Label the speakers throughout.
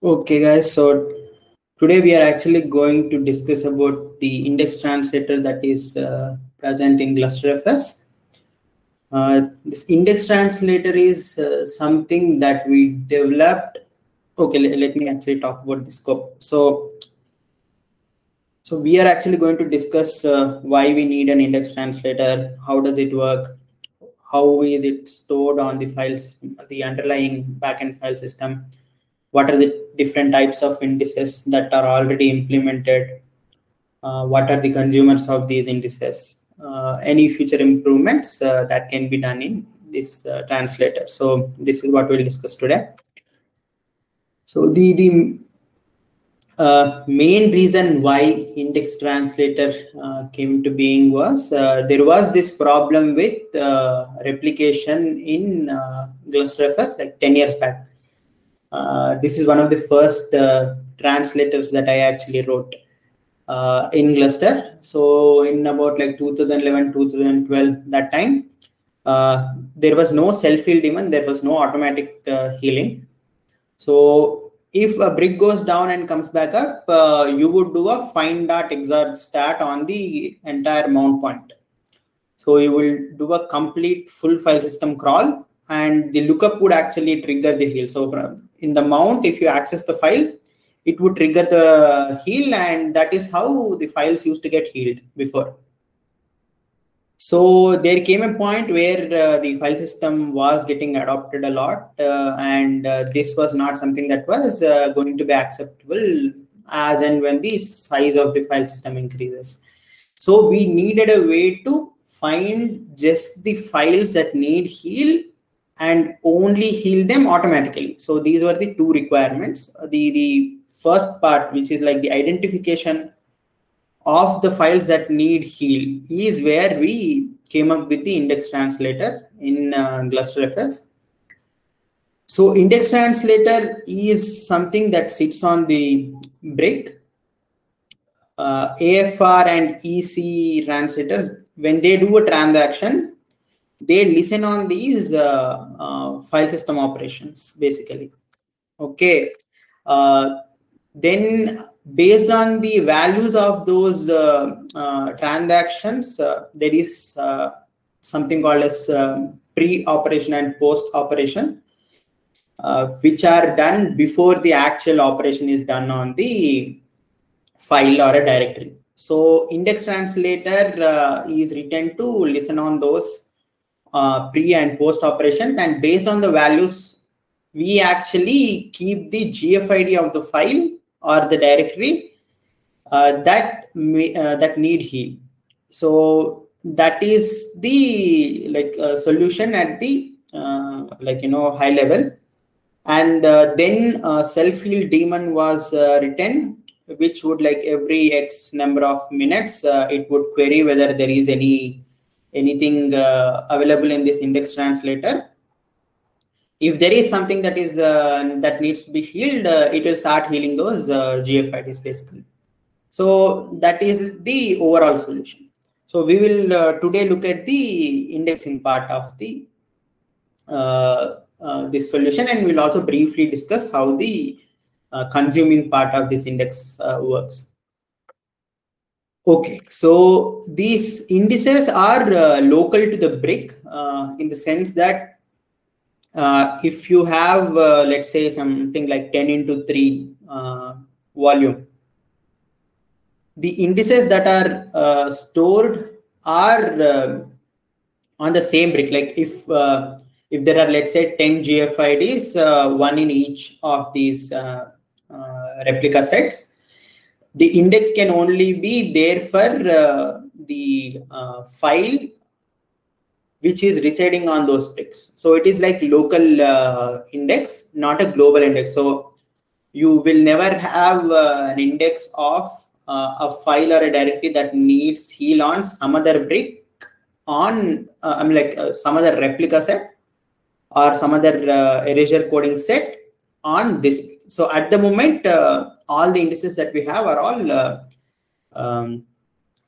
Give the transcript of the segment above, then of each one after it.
Speaker 1: Okay, guys. So today we are actually going to discuss about the index translator that is present in GlusterFS. This index translator is something that we developed. Okay, let me actually talk about the scope. So we are actually going to discuss why we need an index translator, how does it work, how is it stored on the file system, the underlying backend file system, what are the different types of indices that are already implemented, what are the consumers of these indices, any future improvements that can be done in this translator. So this is what we'll discuss today. So the main reason why index translator came to being was there was this problem with replication in GlusterFS like 10 years back. This is one of the first translators that I actually wrote in Gluster. So in about like 2011, 2012, that time, there was no self-heal daemon, there was no automatic healing. So if a brick goes down and comes back up, you would do a find.exarch stat on the entire mount point. So you will do a complete full file system crawl, and the lookup would actually trigger the heal. So in the mount, if you access the file, it would trigger the heal, and that is how the files used to get healed before. So there came a point where the file system was getting adopted a lot, and this was not something that was going to be acceptable as and when the size of the file system increases. So we needed a way to find just the files that need heal and only heal them automatically. So these were the two requirements. The first part, which is like the identification of the files that need heal, is where we came up with the index translator in GlusterFS. So index translator is something that sits on the brick. AFR and EC translators, when they do a transaction, they listen on these file system operations, basically. Okay. Then based on the values of those transactions, there is something called as pre-operation and post-operation, which are done before the actual operation is done on the file or a directory. So index translator is written to listen on those pre and post operations, and based on the values, we actually keep the GFID of the file or the directory that need heal. So that is the solution at the high level. And then self-heal daemon was written, which would, like, every X number of minutes, it would query whether there is anything available in this index translator. If there is something that is that needs to be healed, it will start healing those GFIDs basically. So that is the overall solution. So we will today look at the indexing part of the this solution, and we'll also briefly discuss how the consuming part of this index works. Okay, so these indices are local to the brick in the sense that if you have, let's say, something like 10 into 3 volume, the indices that are stored are on the same brick. Like if there are, let's say, 10 GFIDs, one in each of these replica sets, the index can only be there for the file which is residing on those bricks. So it is like local index, not a global index. So you will never have an index of a file or a directory that needs heal on some other brick on some other replica set or some other erasure coding set on this brick. So at the moment, all the indices that we have are all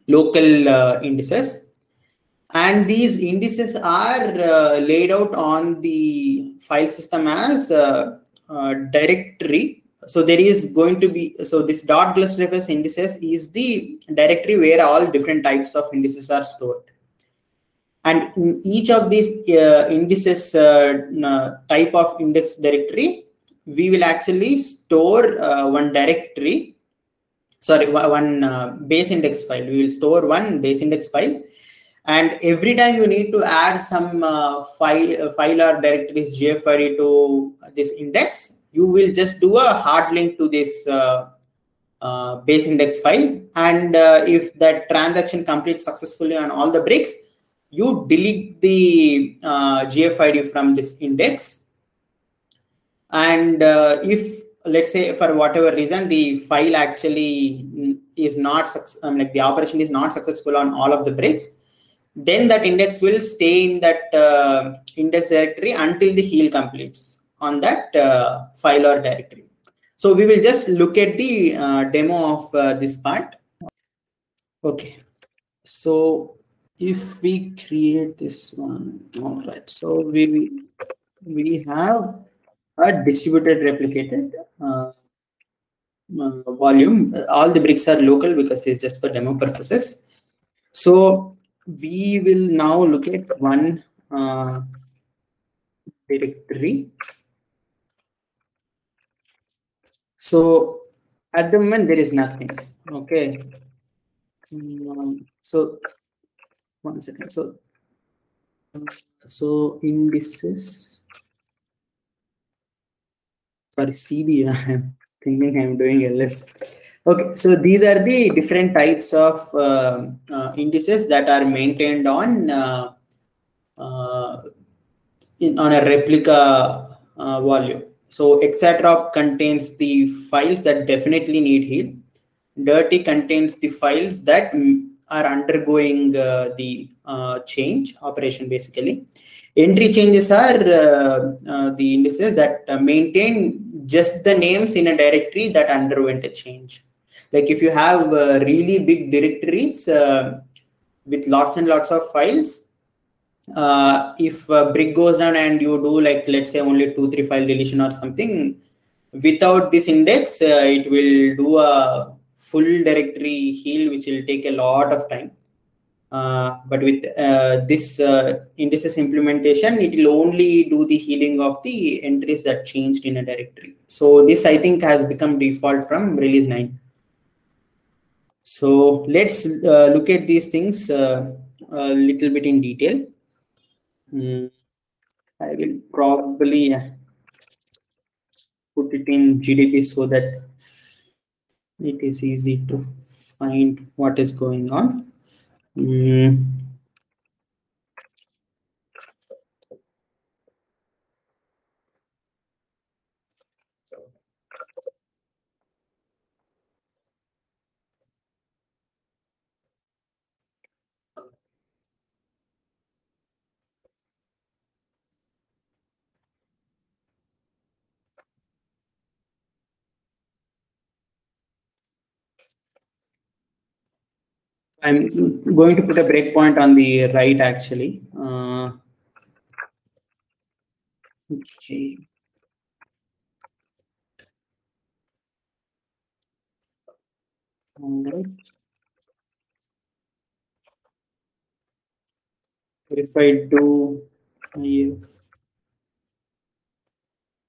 Speaker 1: local indices. And these indices are laid out on the file system as directory. so there is going to be, so this dot clusterFS indices is the directory where all different types of indices are stored. And in each of these indices type of index directory, we will actually store one directory, sorry, one base index file. We will store one base index file. And every time you need to add some file or directories GFID to this index, you will just do a hard link to this base index file. And if that transaction completes successfully on all the bricks, you delete the GFID from this index. And if, let's say, for whatever reason, the file actually is not, like the operation is not successful on all of the bricks, then that index will stay in that index directory until the heal completes on that file or directory. So we will just look at the demo of this part. Okay, so if we create this one, all right, so we have a distributed replicated volume. All the bricks are local because it's just for demo purposes. So we will now look at one directory. So at the moment there is nothing. Okay. So one second. So indices. For CD, I'm thinking I'm doing LS. Okay, so these are the different types of indices that are maintained on on a replica volume. So Exatrop contains the files that definitely need heal. Dirty contains the files that are undergoing the change operation, basically. Entry changes are the indices that maintain just the names in a directory that underwent a change. Like if you have really big directories with lots and lots of files, if a brick goes down and you do, like, let's say only 2-3 file deletion or something, without this index, it will do a full directory heal, which will take a lot of time. But with this indices implementation, it will only do the healing of the entries that changed in a directory. So this, I think, has become default from release 9. So let's look at these things a little bit in detail. I will probably put it in GDP so that it is easy to find what is going on. I'm going to put a breakpoint on the right, actually. Okay. All right. If I do, yes,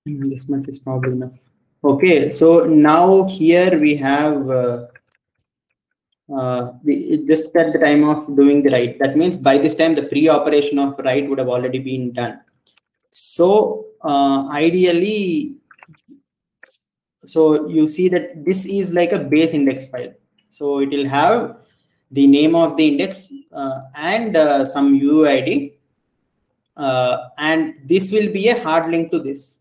Speaker 1: this much is probably enough. Okay, so now here we have just at the time of doing the write. That means by this time the pre-operation of write would have already been done. So ideally, so you see that this is like a base index file. So it will have the name of the index and some UID, and this will be a hard link to this.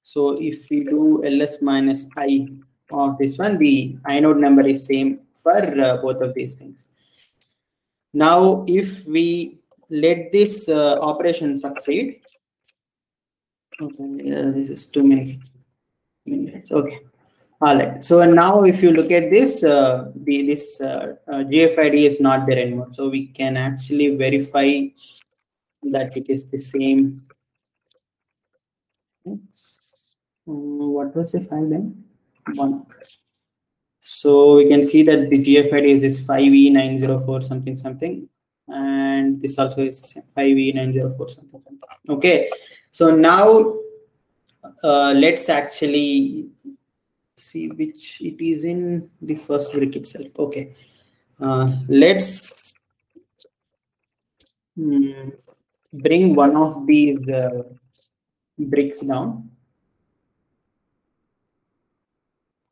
Speaker 1: So if we do ls minus I of this one, the inode number is same for both of these things. Now, if we let this operation succeed, okay, this is too many minutes. Okay, all right. So now, if you look at this, this GFID is not there anymore. So we can actually verify that it is the same. What was the file name? one. So we can see that the GFID is 5E904 something something, and this also is 5E904 something something. Okay, so now let's actually see which it is in the first brick itself. Okay, let's bring one of these bricks down.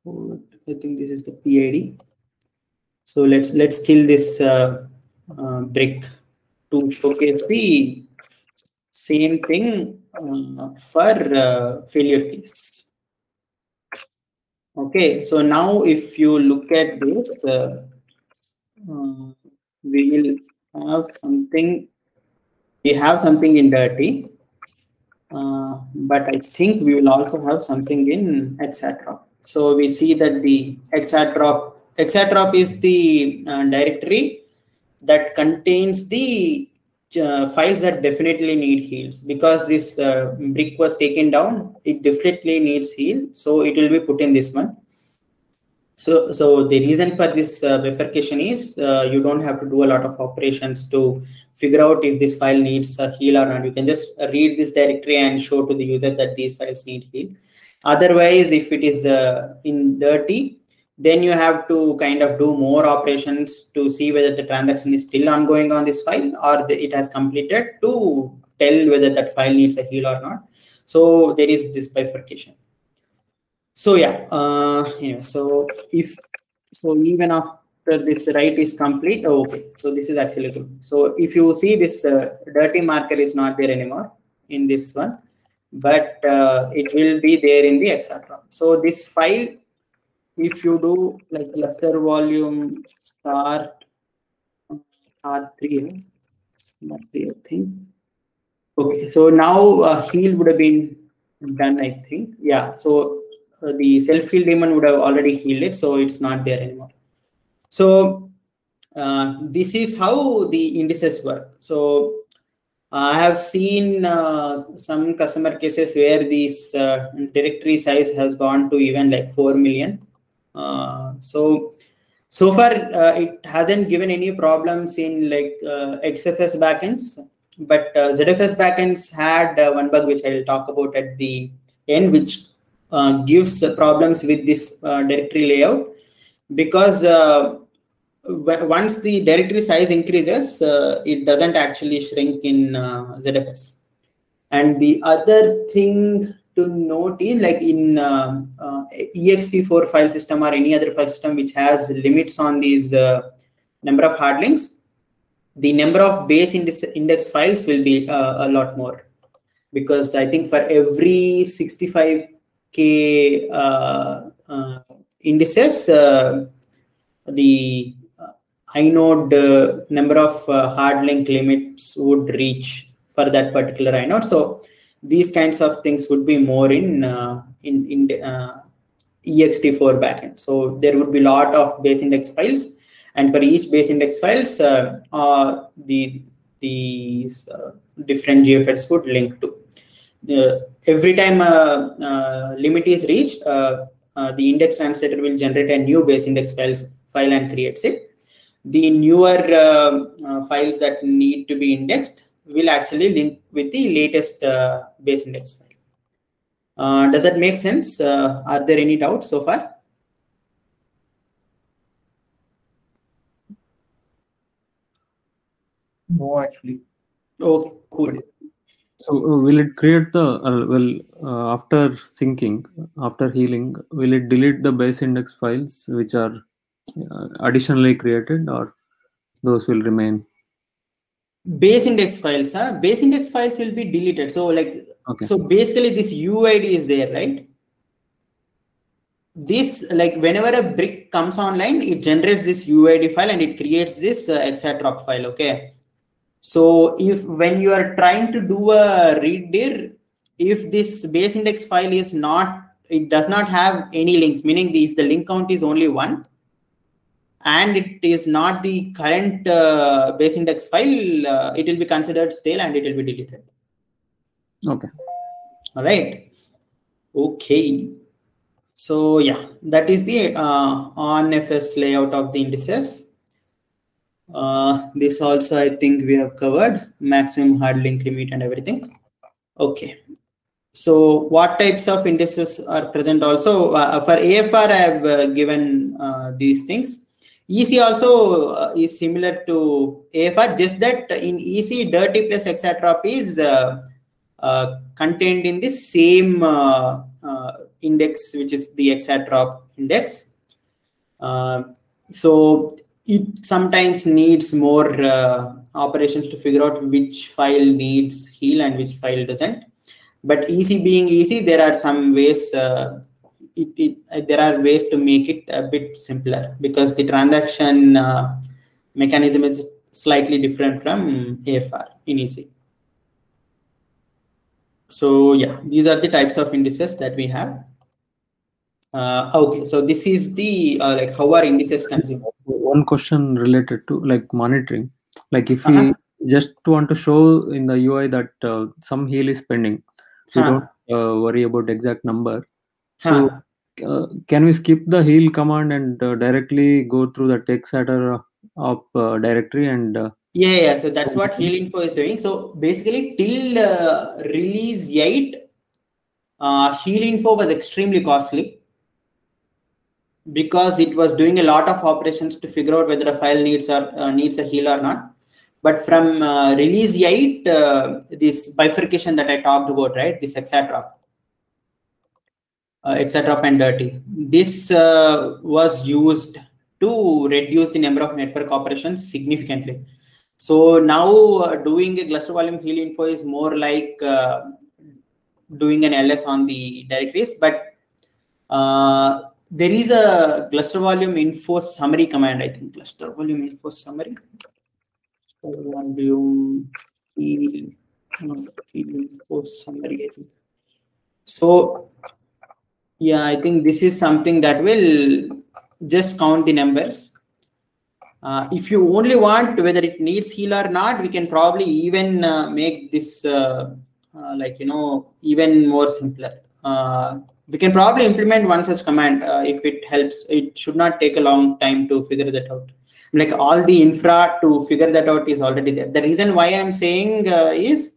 Speaker 1: I think this is the PID. So let's kill this brick to showcase the same thing for failure case. Okay, so now if you look at this, we will have something. We have something in dirty, but I think we will also have something in Exatrop. So we see that the Exatrop is the directory that contains the files that definitely need heals. Because this brick was taken down, it definitely needs heal, so it will be put in this one. So the reason for this bifurcation is you don't have to do a lot of operations to figure out if this file needs a heal or not. You can just read this directory and show to the user that these files need heal. Otherwise, if it is in dirty, then you have to kind of do more operations to see whether the transaction is still ongoing on this file or it has completed to tell whether that file needs a heal or not. So there is this bifurcation. So yeah, so even after this write is complete, okay, so this is actually good. So if you see this dirty marker is not there anymore in this one, but it will be there in the Exatrop. So this file, if you do like cluster volume start R3, not I think. Okay, so now heal would have been done, I think. Yeah, so the self-heal daemon would have already healed it, so it's not there anymore. So this is how the indices work. So I have seen some customer cases where this directory size has gone to even like 4 million. So far it hasn't given any problems in like XFS backends, but ZFS backends had one bug which I will talk about at the end, which gives problems with this directory layout, because once the directory size increases, it doesn't actually shrink in ZFS. And the other thing to note is, like in ext4 file system or any other file system which has limits on these number of hard links, the number of base index files will be a lot more, because I think for every 65k indices, the inode number of hard link limits would reach for that particular inode. So these kinds of things would be more in ext4 backend. So there would be a lot of base index files, and for each base index files, the different GFEDs would link to. Every time limit is reached, the index translator will generate a new base index file and creates it. The newer files that need to be indexed will actually link with the latest base index file. Does that make sense? Are there any doubts so far?
Speaker 2: No, actually.
Speaker 1: Okay, cool.
Speaker 3: So will it create the after syncing, after healing, will it delete the base index files which are additionally created, or those will remain?
Speaker 1: Base index files, base index files will be deleted. So like, okay. So basically this UID is there, right? This, like, whenever a brick comes online, it generates this UID file and it creates this Exatrop file. Okay. So if when you are trying to do a read dir, if this base index file is not, it does not have any links, meaning if the link count is only 1 and it is not the current base index file, it will be considered stale and it will be deleted.
Speaker 3: Okay.
Speaker 1: All right. Okay. So yeah, that is the ONFS layout of the indices. This also I think we have covered, maximum hard link limit and everything. Okay. So what types of indices are present also? For AFR, I have given these things. EC also is similar to AFR, just that in EC, dirty plus exatrop is contained in the same index, which is the exatrop index. So it sometimes needs more operations to figure out which file needs heal and which file doesn't. But EC being easy, there are some ways. There are ways to make it a bit simpler because the transaction mechanism is slightly different from AFR in EC. So yeah, these are the types of indices that we have. Okay, so this is the like how are indices consumed?
Speaker 3: One question related to like monitoring. Like if we just want to show in the UI that some heal is pending, we don't worry about exact number. So can we skip the heal command and directly go through the text editor of directory and
Speaker 1: yeah, so that's what heal info is doing. So basically till release 8, heal info was extremely costly because it was doing a lot of operations to figure out whether a file needs a heal or not. But from release 8, this bifurcation that I talked about, right, this exatrop and dirty, this was used to reduce the number of network operations significantly. So now doing a cluster volume heal info is more like doing an LS on the directories, but there is a cluster volume info summary command, I think. Cluster volume info summary. Volume heal info summary, I think. So yeah, I think this is something that will just count the numbers. If you only want whether it needs heal or not, we can probably even make this even more simpler. We can probably implement one such command if it helps. It should not take a long time to figure that out. Like all the infra to figure that out is already there. The reason why I'm saying is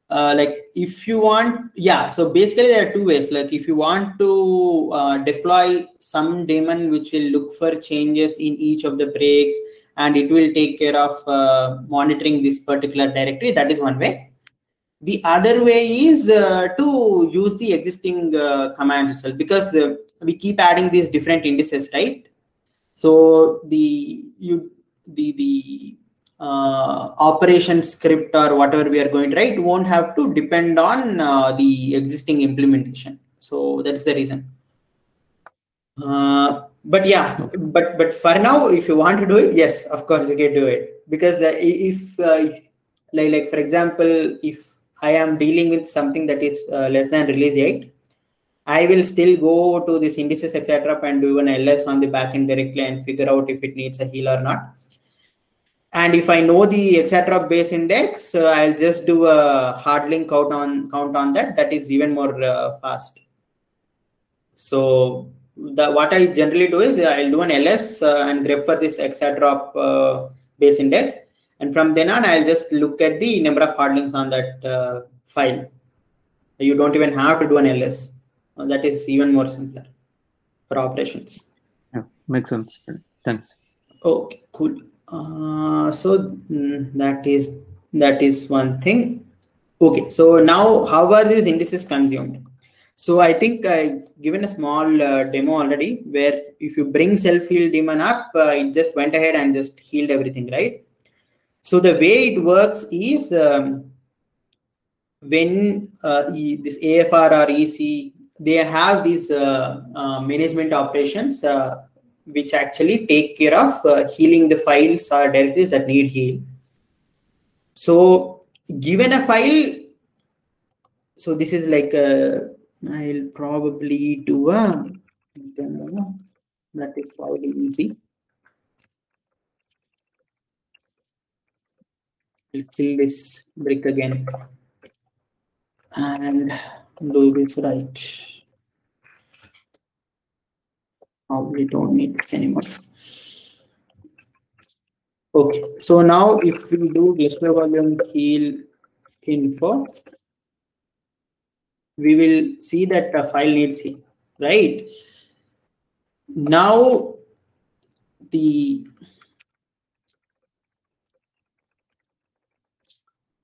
Speaker 1: like if you want, so basically there are two ways. Like if you want to deploy some daemon which will look for changes in each of the breaks and it will take care of monitoring this particular directory, that is one way. The other way is to use the existing commands as well, because we keep adding these different indices, right? So the operation script or whatever we are going to write won't have to depend on the existing implementation. So that's the reason. But yeah, but for now, if you want to do it, yes, of course you can do it, because if like for example, if I am dealing with something that is less than release 8, I will still go to this indices, etc., and do an LS on the backend directly and figure out if it needs a heal or not. And if I know the etc. base index, I'll just do a hard link count on that. That is even more fast. So what I generally do is I'll do an LS and grep for this etc. Base index, and from then on I'll just look at the number of hard links on that file. You don't even have to do an LS. That is even more simpler for operations.
Speaker 3: Yeah, makes sense. Thanks.
Speaker 1: Okay, cool. So that is one thing. Okay, so now how are these indices consumed? So I think I've given a small demo already, where if you bring self-heal daemon up, it just went ahead and just healed everything, right? So the way it works is when this AFR or EC, they have these management operations which actually take care of healing the files or directories that need heal. So given a file, so this is like I'll probably do a demo that is probably easy. I'll kill this brick again and do this right. probably don't need this anymore. Okay, so now if we do cluster volume heal info, we will see that the file needs heal, right? Now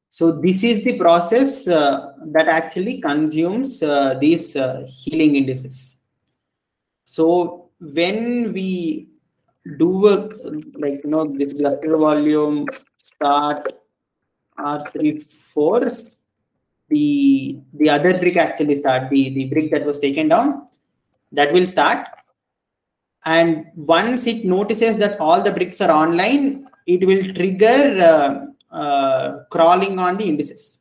Speaker 1: so this is the process that actually consumes these healing indices. So when we do this cluster volume start R34, the other brick actually start, the brick that was taken down, that will start. And once it notices that all the bricks are online, it will trigger crawling on the indices.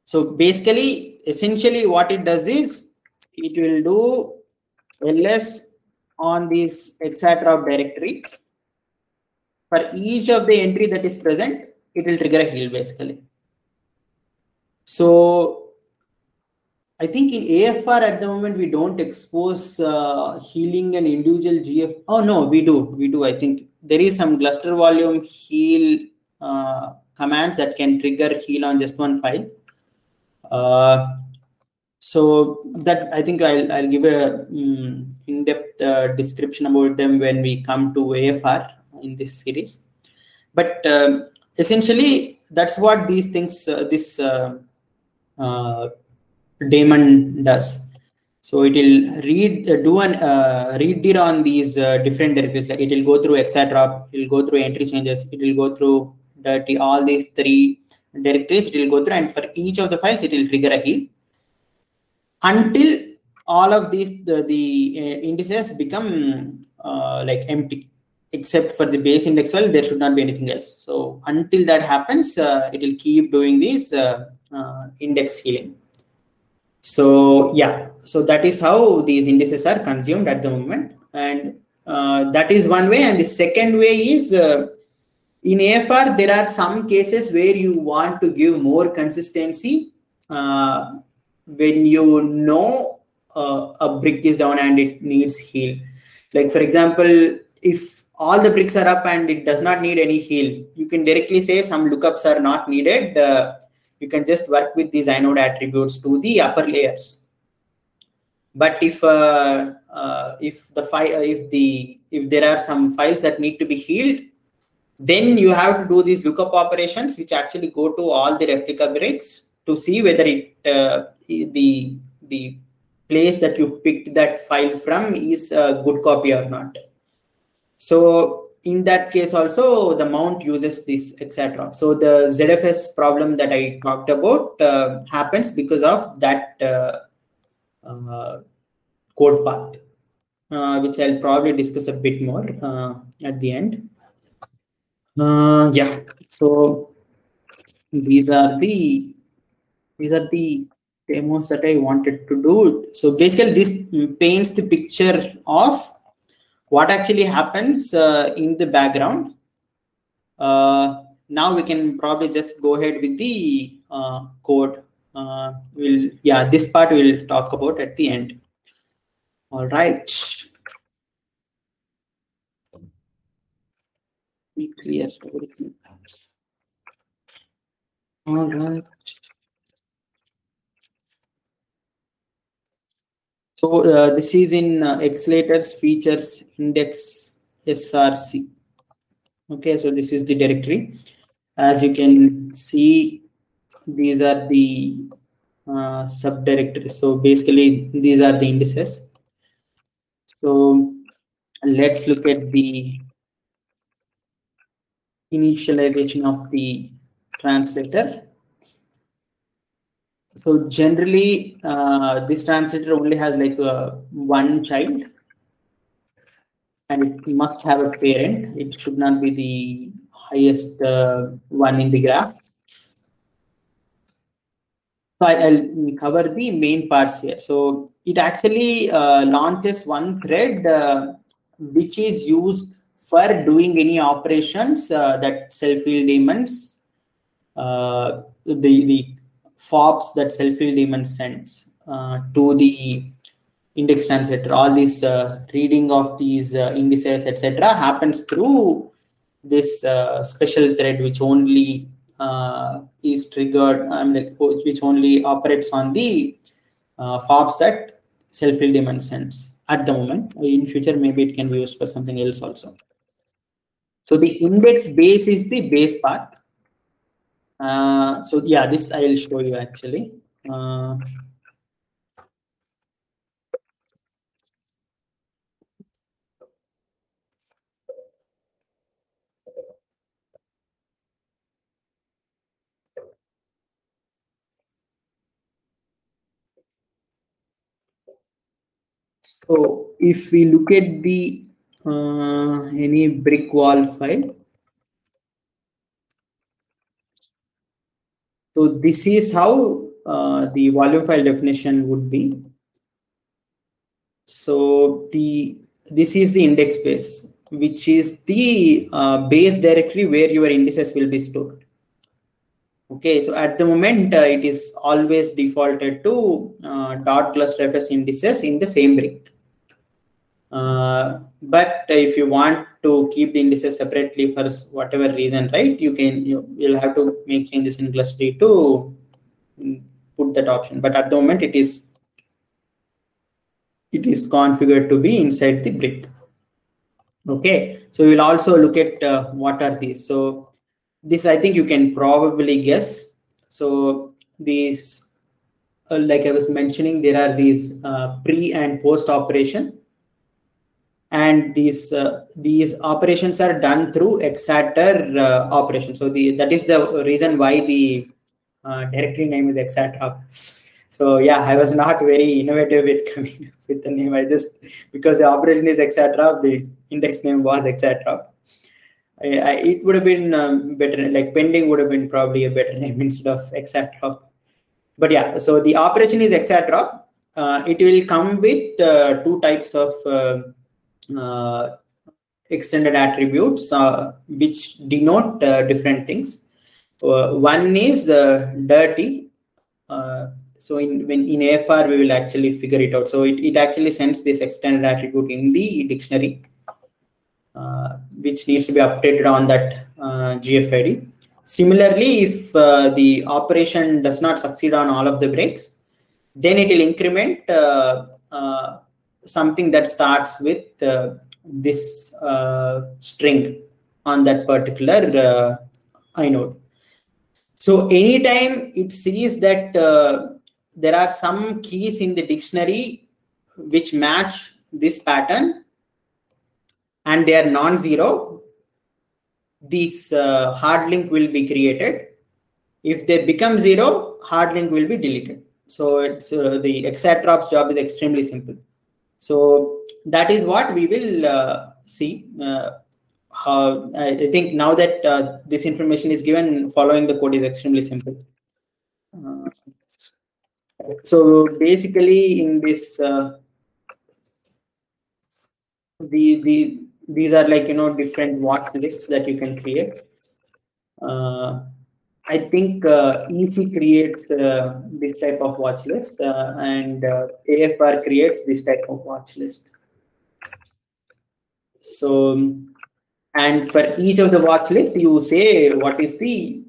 Speaker 1: So basically, essentially what it does is, it will do ls on this etc directory. For each of the entry that is present, it will trigger a heal basically. So I think in AFR at the moment, we don't expose healing an individual GF. Oh no, we do. I think there is some cluster volume heal commands that can trigger heal on just one file. So that I think I'll give a in-depth description about them when we come to AFR in this series. But essentially, that's what these things, this daemon does. So it will do an read dir on these different directories. Like it will go through etc. It will go through entry changes. It will go through dirty, all these 3 directories. It will go through, and for each of the files, it will trigger a heal until all of these the indices become like empty, except for the base index file. There should not be anything else. So until that happens, it will keep doing this index healing. So yeah, so that is how these indices are consumed at the moment, and that is one way. And the second way is in AFR, there are some cases where you want to give more consistency when you know a brick is down and it needs heal. Like for example, if all the bricks are up and it does not need any heal, you can directly say some lookups are not needed. You can just work with these inode attributes to the upper layers. But if there are some files that need to be healed, then you have to do these lookup operations, which actually go to all the replica bricks to see whether the place that you picked that file from is a good copy or not. So in that case also, the mount uses this etc. So the ZFS problem that I talked about happens because of that code path, which I'll probably discuss a bit more at the end. Yeah, so these are the demos that I wanted to do. So basically, this paints the picture of what actually happens in the background. Now we can probably just go ahead with the code. This part we'll talk about at the end. All right. Be clear everything. All right. So this is in Xlaters features index src. Okay, so this is the directory. As you can see, these are the subdirectories. So basically, these are the indices. So let's look at the initialization of the translator. So generally, this translator only has like one child, and it must have a parent. It should not be the highest one in the graph. So I'll cover the main parts here. So it actually launches one thread which is used for doing any operations that self-heal daemons, the fobs that self-heal daemon sends to the index translator, all this reading of these indices, etc., happens through this special thread, which only is triggered, which only operates on the FOBs that self-heal daemon sends at the moment. In future, maybe it can be used for something else also. So the index base is the base path. So yeah, this I will show you actually. So if we look at the any brick wall file, so this is how the volume file definition would be. So this is the index base, which is the base directory where your indices will be stored. Okay, so at the moment it is always defaulted to .clusterfs indices in the same brick. But if you want to keep the indices separately for whatever reason, right, you'll have to make changes in cluster to put that option. But at the moment it is configured to be inside the brick. Okay, so we'll also look at what are these. So this I think you can probably guess. So these, like I was mentioning, there are these pre and post operation, and these operations are done through exatter operation. So that is the reason why the directory name is exatrop. So yeah, I was not very innovative with coming up with the name. I just, because the operation is exatrop, the index name was exatrop. It would have been better, like pending would have been probably a better name instead of exatrop. But yeah, so the operation is exatrop. It will come with two types of extended attributes which denote different things. One is dirty. So in AFR we will actually figure it out. So it actually sends this extended attribute in the dictionary, which needs to be updated on that GFID. Similarly, if the operation does not succeed on all of the breaks, then it will increment something that starts with this string on that particular inode. So anytime it sees that there are some keys in the dictionary which match this pattern and they are non-zero, this hard link will be created. If they become zero, hard link will be deleted. So it's the exatrop's job is extremely simple. So that is what we will see. How I think now that this information is given, following the code is extremely simple. So basically, in this, these are like different watch lists that you can create. I think EC creates this type of watch list, and AFR creates this type of watch list. So, and for each of the watch list, you say what is the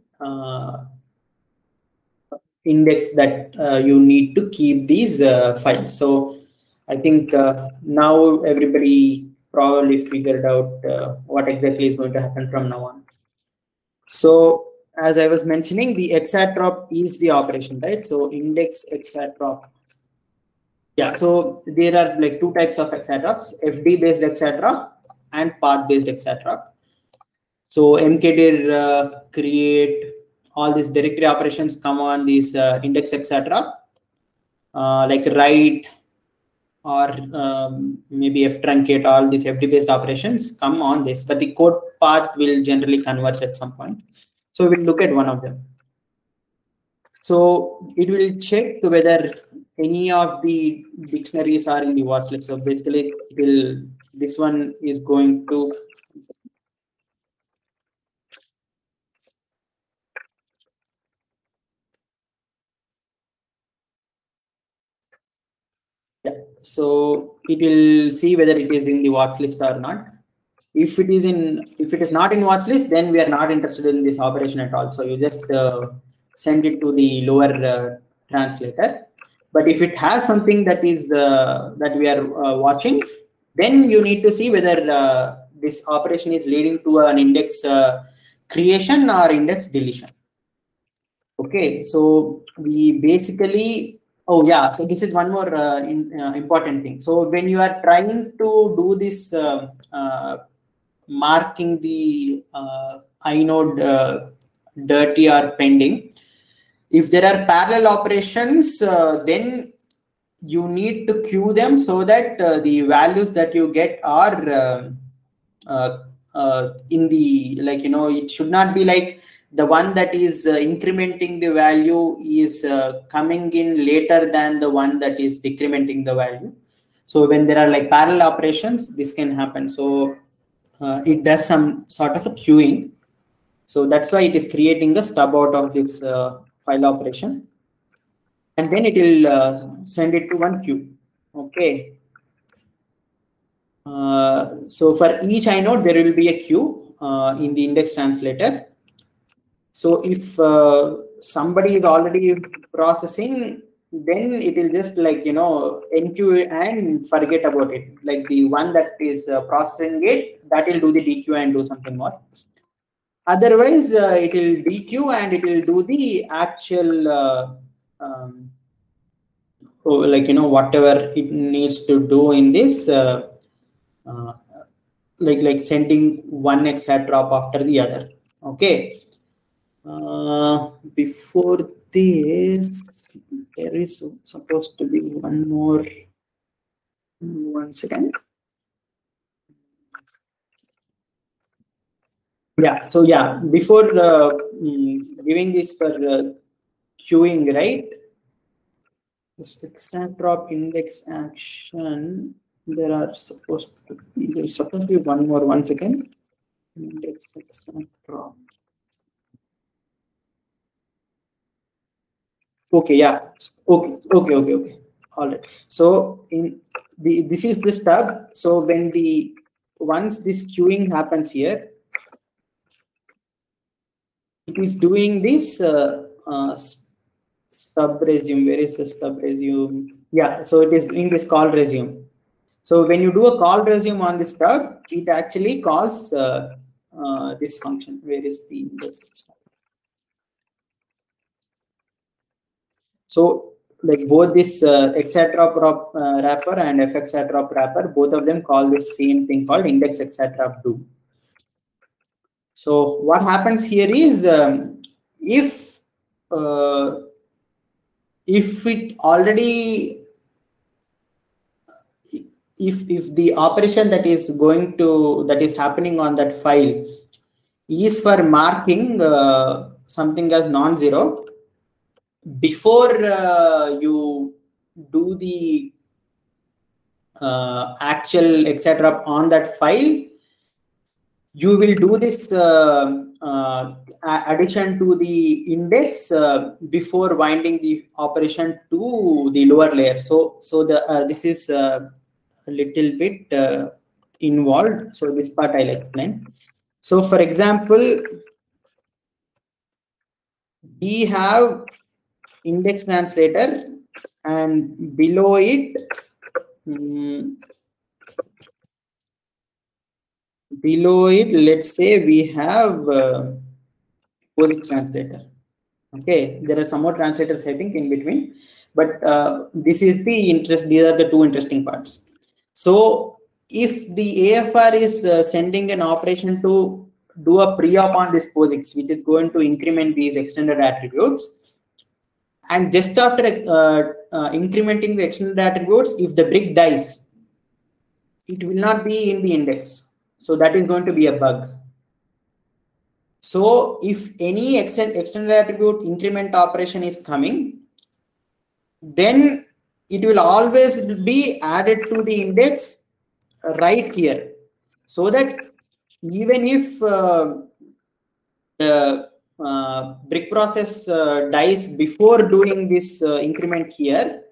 Speaker 1: index that you need to keep these files. So, I think now everybody probably figured out what exactly is going to happen from now on. So, as I was mentioning, the exatrop is the operation, right? So index exatrop. Yeah, so there are like two types of exatrops, FD based exatrop and path based exatrop. So mkdir create all these directory operations come on these index exatrop, like write or maybe ftruncate, all these FD based operations come on this, but the code path will generally converge at some point. So we'll look at one of them. So it will check whether any of the dictionaries are in the watch list. So basically, this one is going to. Yeah. So it will see whether it is in the watch list or not. If it is not in watch list, then we are not interested in this operation at all. So you just send it to the lower translator. But if it has something that is that we are watching, then you need to see whether this operation is leading to an index creation or index deletion. Okay, so we basically, oh yeah, so this is one more important thing. So when you are trying to do this marking the inode dirty or pending, if there are parallel operations, then you need to queue them so that the values that you get are in the, like, it should not be like the one that is incrementing the value is coming in later than the one that is decrementing the value. So when there are like parallel operations, this can happen. So it does some sort of a queuing. So that's why it is creating a stub out of this file operation. And then it will send it to one queue. Okay. So for each inode, there will be a queue in the index translator. So if somebody is already processing, then it will just like, enqueue and forget about it. Like the one that is processing it, that will do the dequeue and do something more. Otherwise, it will dequeue and it will do the actual, whatever it needs to do in this, like sending one extra drop after the other. Okay. Before this, there is supposed to be one more. 1 second. Yeah. So yeah, before giving this for queuing, right? This extra drop index action. There is supposed to be one more. 1 second. Index extra drop. Okay, yeah. Okay. All right. So in this is the stub. So when once this queuing happens here, it is doing this stub resume. Where is the stub resume? Yeah. So it is doing this call resume. So when you do a call resume on the stub, it actually calls this function. Where is the index? So like both this etc wrapper and fxatrop wrapper, both of them call this same thing called index xatrop do. So what happens here is if it already, if the operation that is happening on that file is for marking something as non-zero, before you do the actual etc on that file, you will do this addition to the index before winding the operation to the lower layer. So this is a little bit involved. So this part I'll explain. So for example, we have index translator, and below it, let's say we have POSIX translator. Okay, there are some more translators I think in between, but this is the interest. These are the two interesting parts. So if the AFR is sending an operation to do a pre-op on this POSIX, which is going to increment these extended attributes, and just after incrementing the extended attributes, if the brick dies, it will not be in the index. So that is going to be a bug. So if any extended attribute increment operation is coming, then it will always be added to the index right here, so that even if the brick process dies before doing this increment here,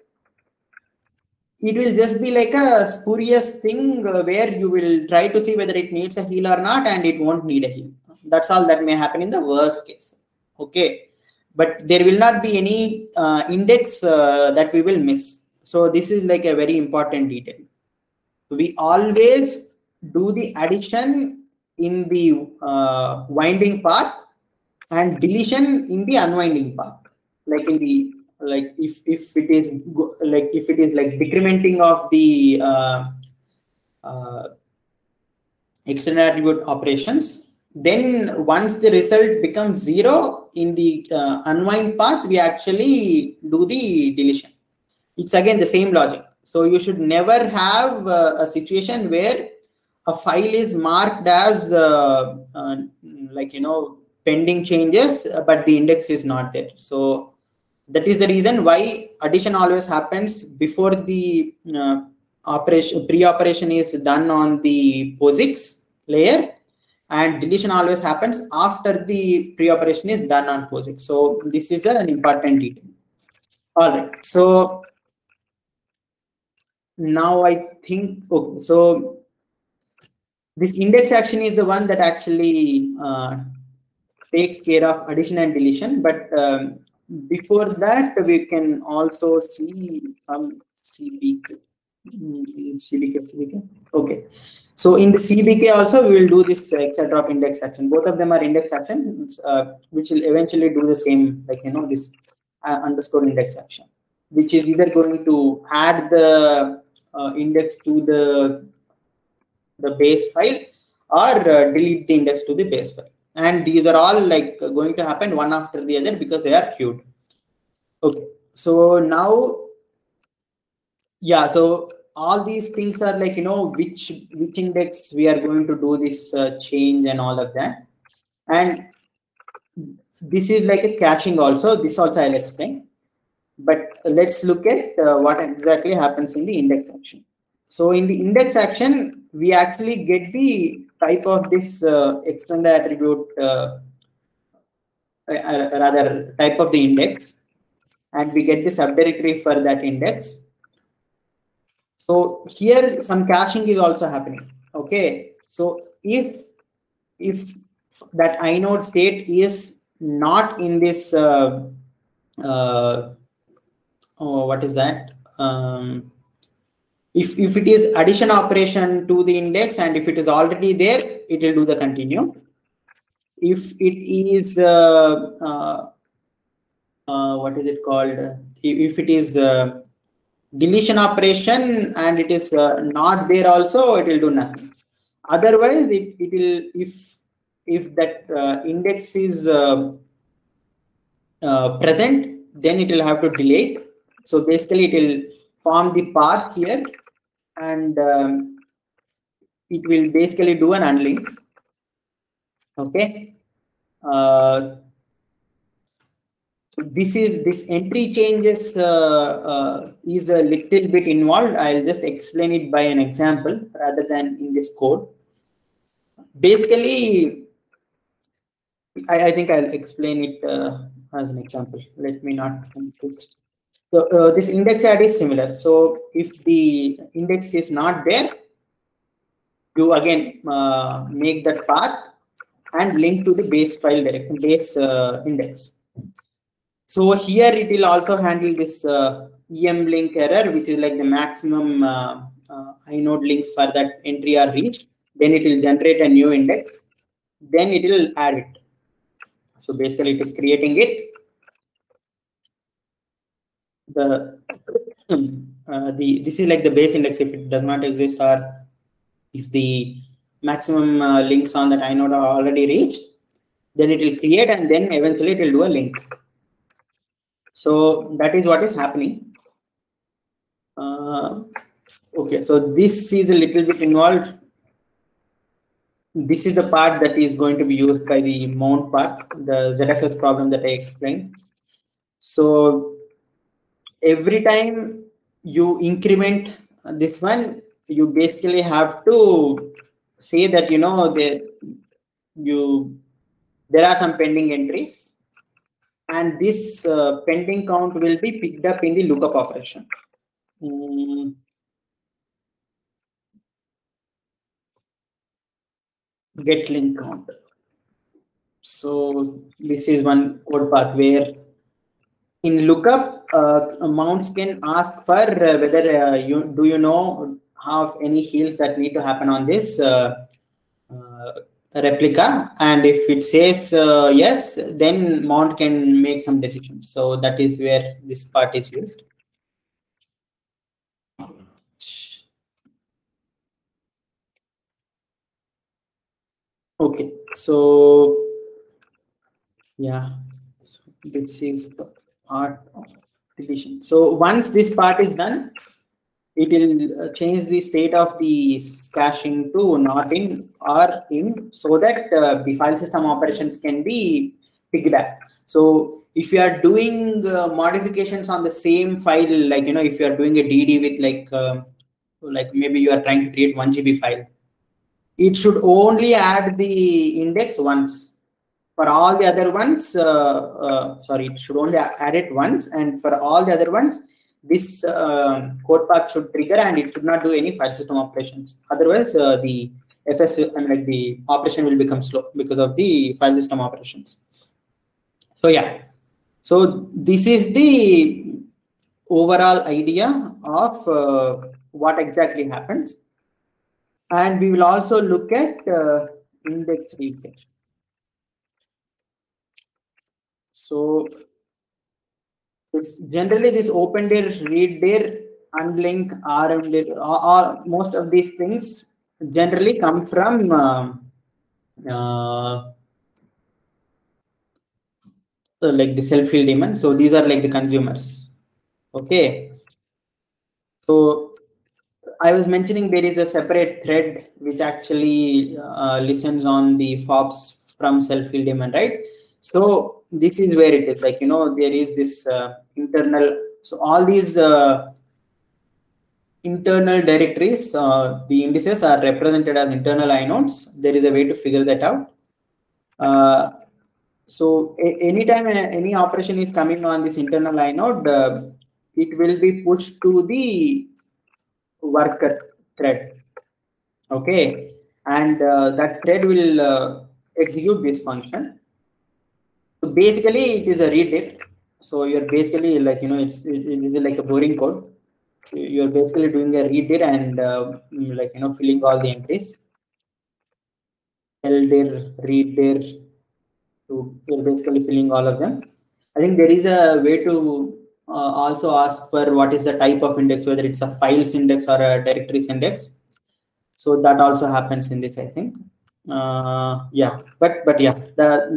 Speaker 1: it will just be like a spurious thing where you will try to see whether it needs a heal or not, and it won't need a heal. That's all that may happen in the worst case. Okay, but there will not be any index that we will miss. So this is like a very important detail. We always do the addition in the winding path and deletion in the unwinding path, like in the if it is like decrementing of the external attribute operations, then once the result becomes 0 in the unwind path, we actually do the deletion. It's again the same logic. So you should never have a situation where a file is marked as pending changes, but the index is not there. So that is the reason why addition always happens before the pre-operation is done on the POSIX layer, and deletion always happens after the pre-operation is done on POSIX. So this is an important detail. All right. So now I think, okay, so this index action is the one that actually takes care of addition and deletion. But before that, we can also see some CBK. CBK. Okay. So in the CBK also, we will do this etc. of index action. Both of them are index actions, which will eventually do the same, like, this underscore index action, which is either going to add the index to the base file or delete the index to the base file. And these are all like going to happen one after the other because they are queued. Okay, so now, yeah, so all these things are like, which index we are going to do this change and all of that. And this is like a caching also. This also I'll explain. But let's look at what exactly happens in the index action. So in the index action, we actually get the type of this external attribute, rather type of the index, and we get the subdirectory for that index. So here some caching is also happening. Okay, so if that inode state is not in this what is that? If it is addition operation to the index, and if it is already there, it will do the continue. If it is what is it called? If it is deletion operation and it is not there also, it will do nothing. Otherwise, it will, if that index is present, then it will have to delete. So basically, it will form the path here, and it will basically do an unlink. Okay. This entry changes is a little bit involved. I'll just explain it by an example rather than in this code. Basically, I think I'll explain it as an example. Let me not. So this index add is similar. So if the index is not there, you again make that path and link to the base file directly, base index. So here it will also handle this EM link error, which is like the maximum inode links for that entry are reached. Then it will generate a new index. Then it will add it. So basically, it is creating it. This is like the base index if it does not exist, or if the maximum links on that inode are already reached, then it will create, and then eventually it will do a link. So that is what is happening. Okay, so this is a little bit involved. This is the part that is going to be used by the mount part, the ZFS problem that I explained. So every time you increment this one, you basically have to say that there are some pending entries, and this pending count will be picked up in the lookup operation. get link count. So this is one code path where in lookup, mounts can ask for whether you know have any heals that need to happen on this replica, and if it says yes, then mount can make some decisions. So that is where this part is used. Okay, so yeah, so this is the part of deletion. So once this part is done, it will change the state of the caching to not in or in, so that the file system operations can be piggybacked. So if you are doing modifications on the same file, like if you are doing a DD with like maybe you are trying to create 1 GB file, it should only add the index once. For all the other ones, sorry, it should only add it once, and for all the other ones, this code path should trigger, and it should not do any file system operations. Otherwise, the FS and like the operation will become slow because of the file system operations. So yeah, so this is the overall idea of what exactly happens, and we will also look at index read. So generally this open dir, read dir, unlink, rm dir, all most of these things generally come from like the self-heal daemon. So these are like the consumers. Okay. So I was mentioning there is a separate thread which actually listens on the FOPS from self-heal daemon, right? So this is where it is, like there is this internal. So all these internal directories, the indices are represented as internal inodes. There is a way to figure that out. So anytime any operation is coming on this internal inode, it will be pushed to the worker thread. Okay, and that thread will execute this function. So basically, it is a read it. So you're basically like it is like a boring code. You're basically doing a read it and like filling all the entries. Ldir, read dir. So you're basically filling all of them. I think there is a way to also ask for what is the type of index, whether it's a files index or a directories index. So that also happens in this, I think. Yeah, but yeah,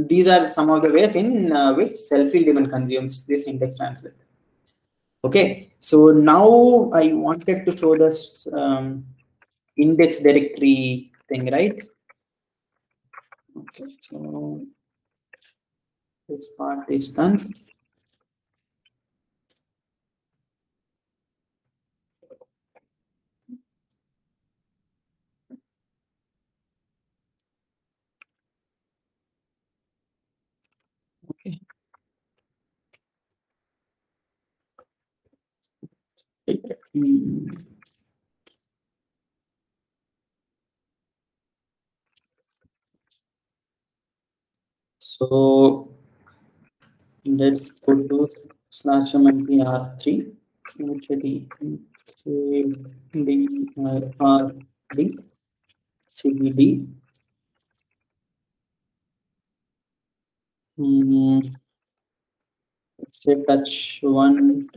Speaker 1: these are some of the ways in which self-heal daemon consumes this index translate. Okay, so now I wanted to show this index directory thing, right? Okay, so this part is done. Okay. So let's go to /r3 cd. Let's say touch 1.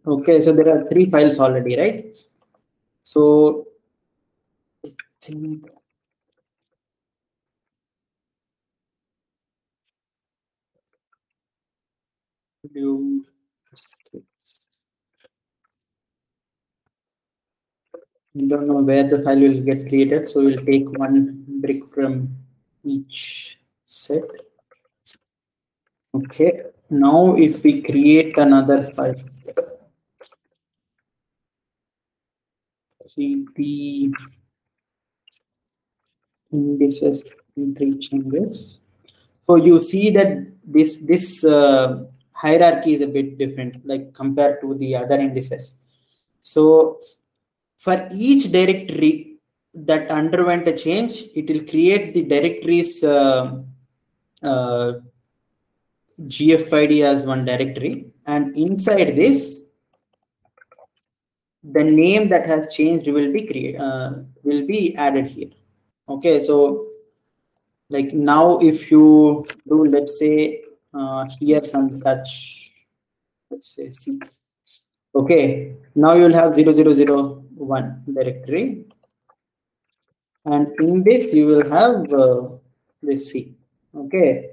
Speaker 1: Okay, so there are 3 files already, right? So I think you don't know where the file will get created, so we'll take one brick from each set. Okay, now if we create another file, cd indices entry changes. So you see that this hierarchy is a bit different, like compared to the other indices. So for each directory, that underwent a change, it will create the directory's GFID as one directory, and inside this, the name that has changed will be added here. Okay, so like now if you do, let's say here some touch, let's say C. Okay, now you'll have 0001 directory, and in this you will have this C. Okay,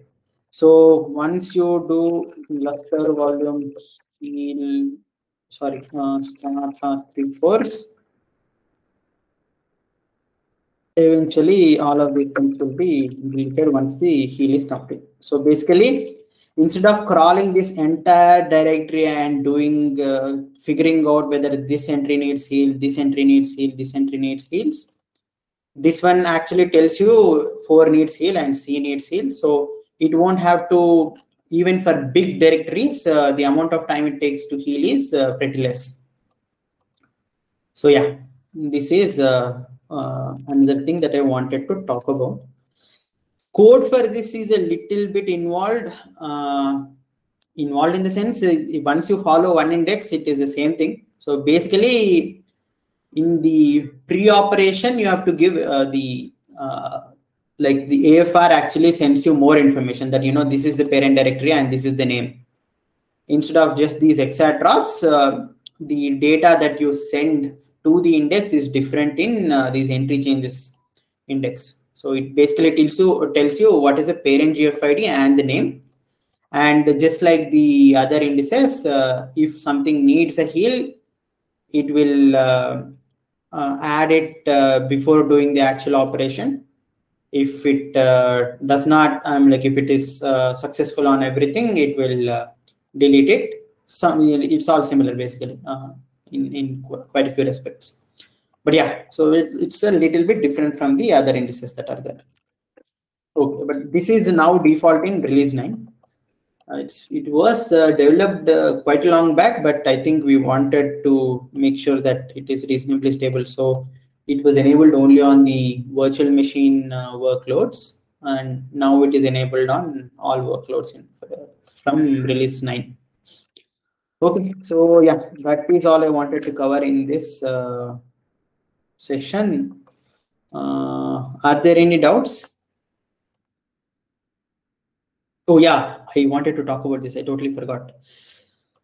Speaker 1: so once you do cluster volume heal, sorry, star 3/4, eventually all of these things will be deleted once the heal is complete. So basically, instead of crawling this entire directory and doing figuring out whether this entry needs heal, this entry needs heal, this entry needs heals, this one actually tells you 4 needs heal and C needs heal. So it won't have to, even for big directories, the amount of time it takes to heal is pretty less. So yeah, this is another thing that I wanted to talk about. Code for this is a little bit involved. Involved in the sense, once you follow one index, it is the same thing. So basically, in the pre-operation, you have to give like the AFR actually sends you more information that, you know, this is the parent directory and this is the name. Instead of just these exa drops, the data that you send to the index is different in these entry changes index. So it basically tells you what is a parent GFID and the name. And just like the other indices, if something needs a heal, it will add it before doing the actual operation. If it does not, like if it is successful on everything, it will delete it. It's all similar basically in quite a few respects. But yeah, so it's a little bit different from the other indices that are there. Okay, but this is now default in release 9. It was developed quite a long back, but I think we wanted to make sure that it is reasonably stable. So it was enabled only on the virtual machine workloads, and now it is enabled on all workloads from release 9. Okay, so yeah, that is all I wanted to cover in this session. Are there any doubts? Oh yeah, I wanted to talk about this. I totally forgot.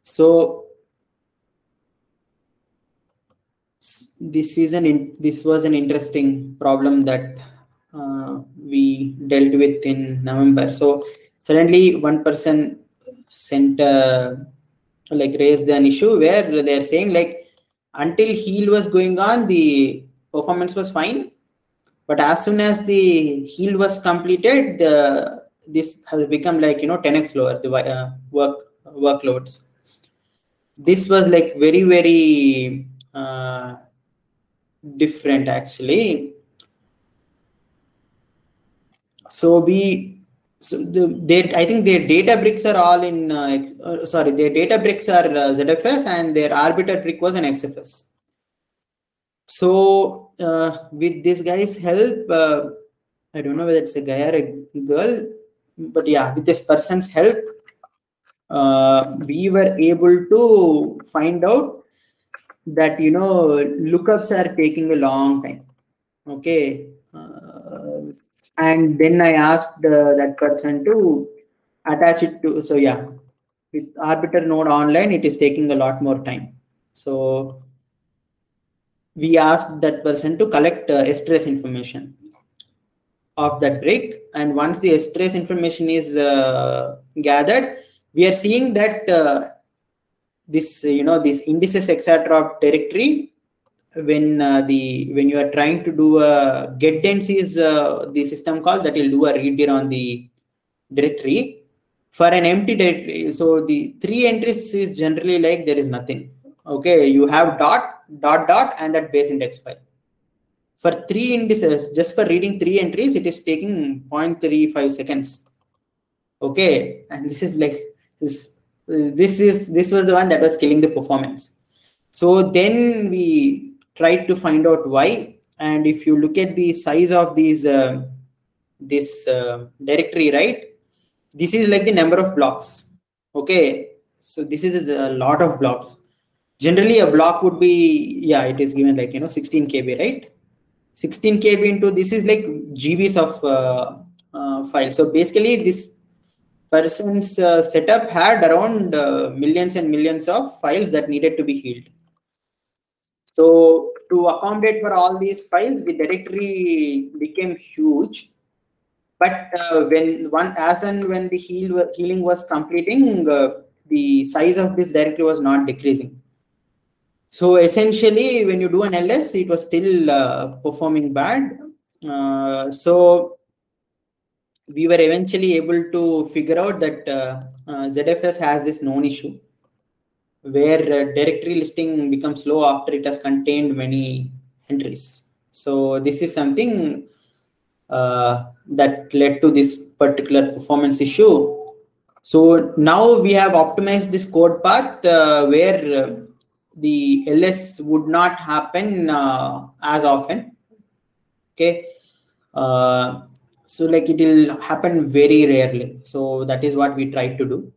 Speaker 1: So this was an interesting problem that we dealt with in November. So suddenly one person sent raised an issue where they're saying like until heal was going on, the performance was fine, but as soon as the heal was completed, this has become like 10x lower the workloads. This was like very different actually. So I think their Databricks are all in their Databricks are ZFS and their Arbiter brick was an XFS. So with this guy's help, I don't know whether it's a guy or a girl, but yeah, with this person's help, we were able to find out that lookups are taking a long time. Okay, and then I asked that person to attach it to. So yeah, with Arbiter node online, it is taking a lot more time. So we asked that person to collect S-trace information of that brick, and once the S-trace information is gathered, we are seeing that this this indices etc directory, when you are trying to do a getDens is the system call that will do a read on the directory for an empty directory. So the 3 entries is generally like there is nothing. Okay, you have dot and that base index file. For 3 indices, just for reading 3 entries, it is taking 0.35 seconds. Okay, and this is like this was the one that was killing the performance. So then we tried to find out why, and if you look at the size of these this directory, right, this is like the number of blocks. Okay, so this is a lot of blocks. Generally a block would be, yeah, it is given like 16 KB, right? 16 KB into this is like GBs of file. So basically this person's setup had around millions and millions of files that needed to be healed. So to accommodate for all these files, the directory became huge. But when the healing was completing, the size of this directory was not decreasing. So essentially, when you do an LS, it was still performing bad. So we were eventually able to figure out that ZFS has this known issue where directory listing becomes slow after it has contained many entries. So this is something that led to this particular performance issue. So now we have optimized this code path where the LS would not happen as often. Okay. So like it will happen very rarely. So that is what we tried to do.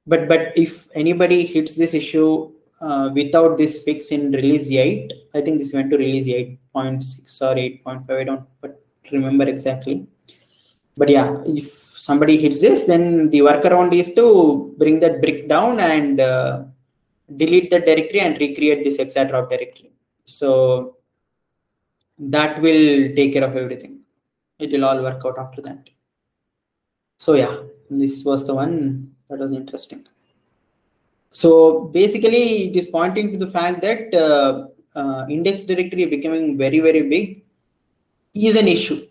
Speaker 1: But if anybody hits this issue without this fix in release 8, I think this went to release 8.6 or 8.5, I don't remember exactly. But yeah, if somebody hits this, then the workaround is to bring that brick down and delete the directory and recreate this exadrop directory. So that will take care of everything. It will all work out after that. So yeah, this was the one that was interesting. So basically, it is pointing to the fact that index directory becoming very, very big is an issue.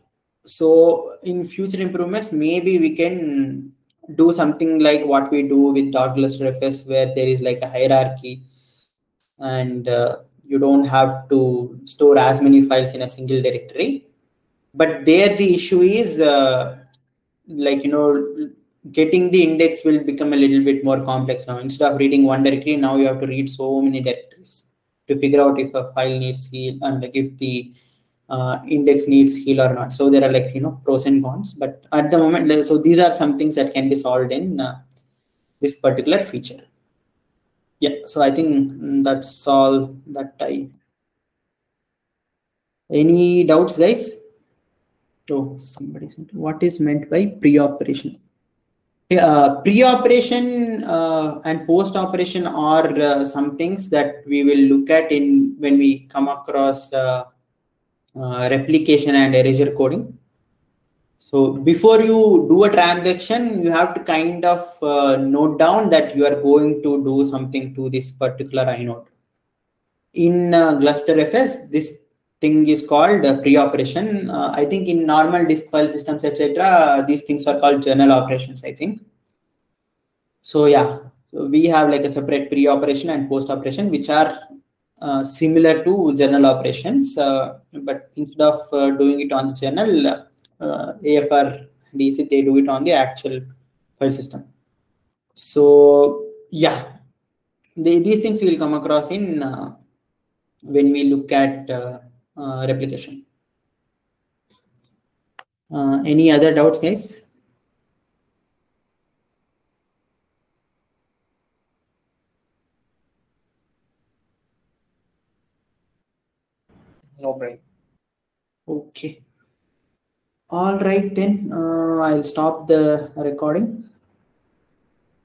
Speaker 1: So in future improvements, maybe we can do something like what we do with .clusterfs, where there is like a hierarchy and you don't have to store as many files in a single directory. But there the issue is getting the index will become a little bit more complex now. Instead of reading one directory, now you have to read so many directories to figure out if a file needs heal and like if the index needs heal or not. So there are like pros and cons, but at the moment, so these are some things that can be solved in this particular feature. Yeah, so I think that's all that I. Any doubts, guys? Oh, somebody said, what is meant by pre-operation? Pre-operation and post-operation are some things that we will look at in when we come across replication and erasure coding. So before you do a transaction, you have to kind of note down that you are going to do something to this particular inode. In clusterfs, this thing is called pre-operation. I think in normal disk file systems, etc., these things are called journal operations, I think. So yeah, so we have like a separate pre-operation and post-operation, which are similar to journal operations, but instead of doing it on the journal, AFR and EC, they do it on the actual file system. So yeah, these things will come across in when we look at replication. Any other doubts, guys?
Speaker 2: No, Brian.
Speaker 1: Okay. All right, then I'll stop the recording.